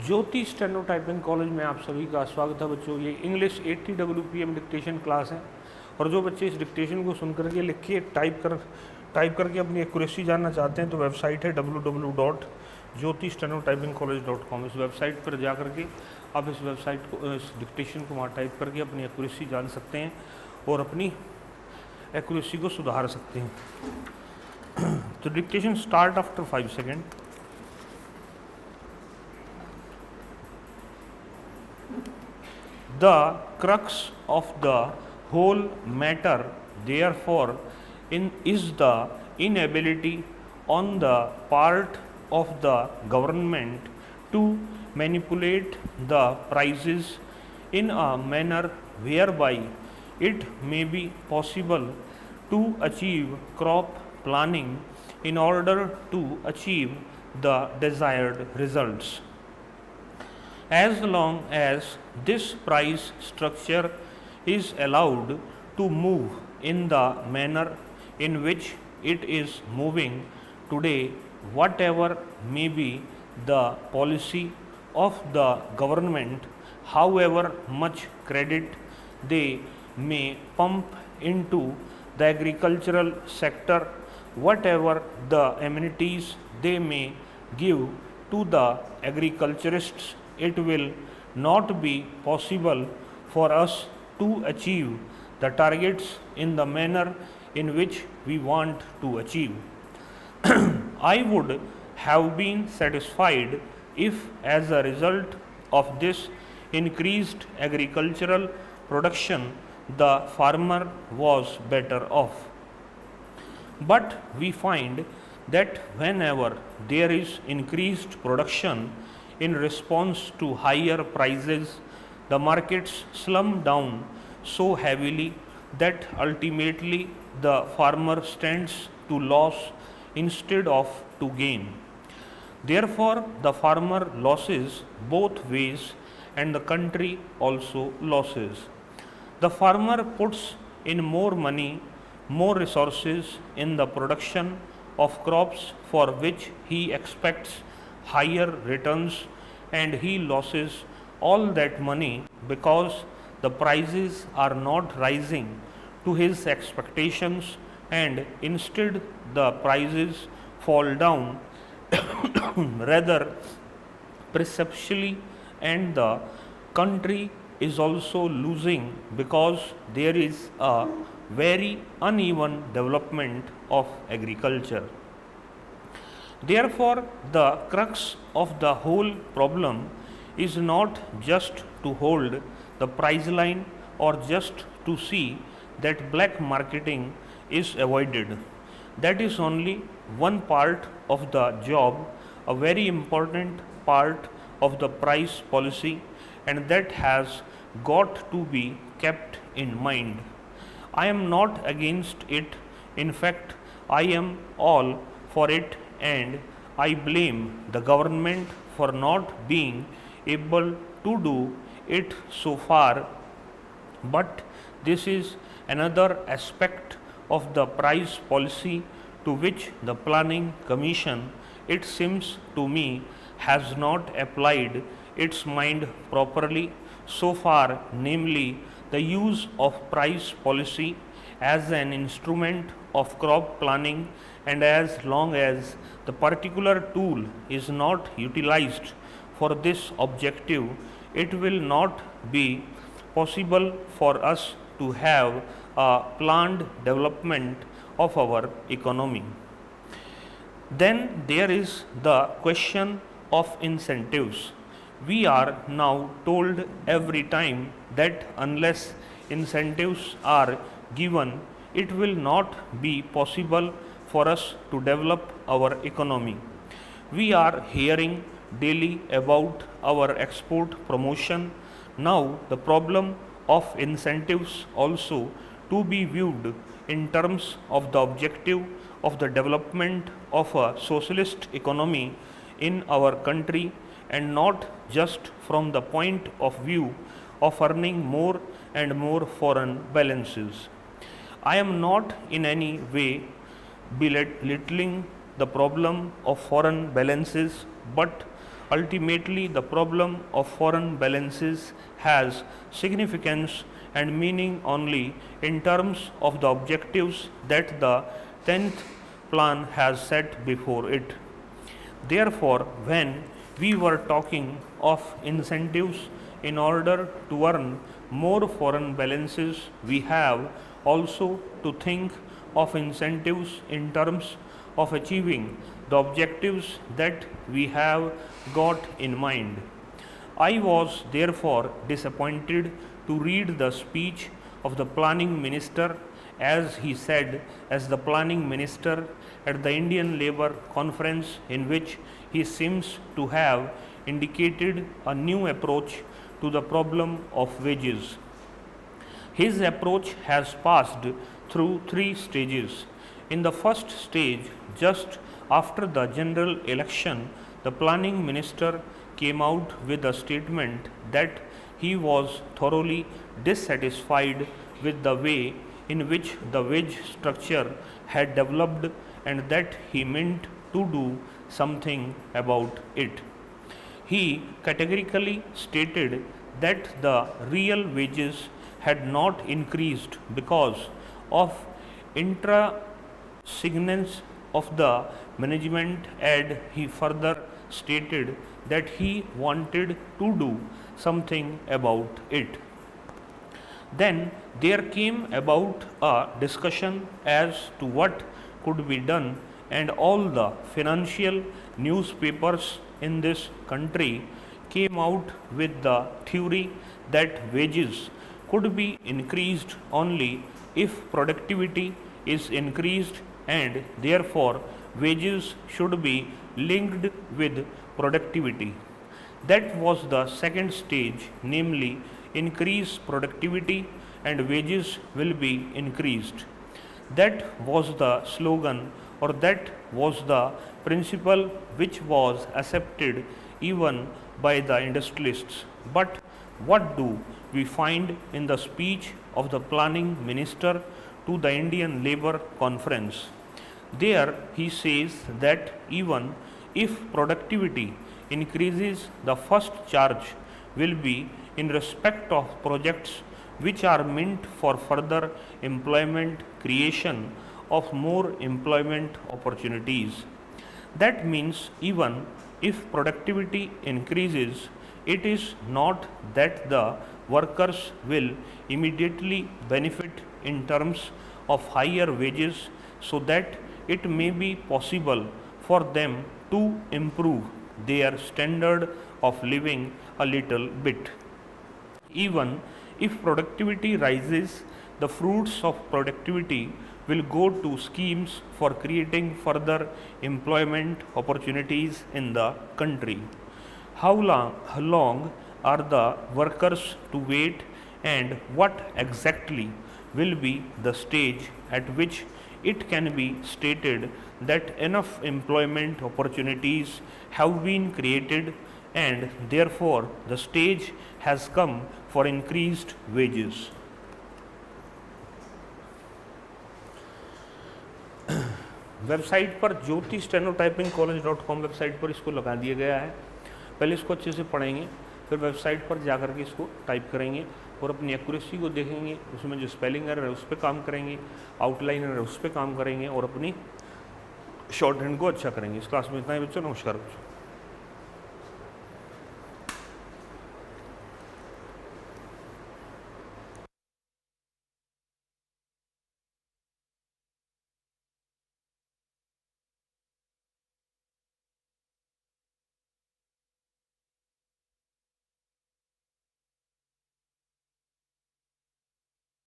ज्योति steno typing college में आप सभी का स्वागत है बच्चों। ये इंग्लिश 80 WPM डिक्टेशन क्लास है और जो बच्चे इस डिक्टेशन को सुन करके लिख के टाइप करके अपनी एक्यूरेसी जानना चाहते हैं तो वेबसाइट है www.jyotistenottypingcollege.com। इस वेबसाइट पर जा करके आप इस डिक्टेशन को वहाँ टाइप करके अपनी एक्यूरेसी जान सकते हैं और अपनी एक्यूरेसी को सुधार सकते हैं। तो dictation start after 5 second. The crux of the whole matter, therefore, is the inability on the part of the government to manipulate the prices in a manner whereby it may be possible to achieve crop planning in order to achieve the desired results. As long as this price structure is allowed to move in the manner in which it is moving today, whatever may be the policy of the government, however much credit they may pump into the agricultural sector, whatever the amenities they may give to the agriculturists, it will not be possible for us to achieve the targets in the manner in which we want to achieve. I would have been satisfied if, as a result of this increased agricultural production, the farmer was better off. But we find that whenever there is increased production in response to higher prices, the markets slump down so heavily that ultimately the farmer stands to loss instead of to gain. Therefore, the farmer loses both ways and the country also loses. The farmer puts in more money, more resources in the production of crops for which he expects higher returns, and he loses all that money because the prices are not rising to his expectations, and instead the prices fall down rather perceptually, and the country is also losing because there is a very uneven development of agriculture. Therefore, the crux of the whole problem is not just to hold the price line or just to see that black marketing is avoided. That is only one part of the job, a very important part of the price policy, and that has got to be kept in mind. I am not against it. In fact, I am all for it, and I blame the government for not being able to do it so far. But this is another aspect of the price policy to which the Planning Commission, it seems to me, has not applied its mind properly so far, namely the use of price policy as an instrument of crop planning, and as long as the particular tool is not utilized for this objective, it will not be possible for us to have a planned development of our economy. Then there is the question of incentives. We are now told every time that unless incentives are given, it will not be possible for us to develop our economy. We are hearing daily about our export promotion. Now, the problem of incentives also to be viewed in terms of the objective of the development of a socialist economy in our country, and not just from the point of view of earning more and more foreign balances. I am not in any way belittling the problem of foreign balances, but Ultimately, the problem of foreign balances has significance and meaning only in terms of the objectives that the 10th plan has set before it. Therefore, when we were talking of incentives in order to earn more foreign balances, we have also to think of incentives in terms of achieving the objectives that we have got in mind. I was therefore disappointed to read the speech of the planning minister, as he said, as the planning minister at the Indian Labour Conference, in which he seems to have indicated a new approach to the problem of wages. His approach has passed through three stages. In the first stage, just after the general election, the planning minister came out with a statement that he was thoroughly dissatisfied with the way in which the wage structure had developed and that he meant to do something about it. He categorically stated that the real wages had not increased because of intransigence of the management, and he further stated that he wanted to do something about it. Then there came about a discussion as to what could be done, and all the financial newspapers in this country came out with the theory that wages could be increased only if productivity is increased, and therefore wages should be linked with productivity. That was the second stage, namely, increase productivity and wages will be increased. That was the slogan, or that was the principle which was accepted even by the industrialists. But what do we find in the speech of the planning minister to the Indian Labour Conference? There he says that even if productivity increases, the first charge will be in respect of projects which are meant for further employment creation of more employment opportunities. That means even if productivity increases, it is not that the workers will immediately benefit in terms of higher wages, so that it may be possible for them to improve their standard of living a little bit. Even if productivity rises, the fruits of productivity will go to schemes for creating further employment opportunities in the country. How long are the workers to wait, and what exactly will be the stage at which it can be stated that enough employment opportunities have been created and therefore the stage has come for increased wages? Website पर Jyoti steno typing college .com website पर इसको लगा दिया गया है। पहले इसको अच्छे से पढ़ेंगे, फिर वेबसाइट पर जा कर के इसको टाइप करेंगे और अपनी एक्यूरेसी को देखेंगे, उसमें जो स्पेलिंग एरर है उस पर काम करेंगे, आउटलाइन एरर है उस पर काम करेंगे और अपनी शॉर्ट हैंड को अच्छा करेंगे। इस क्लास में इतना ही बच्चों, नमस्कार बच्चों।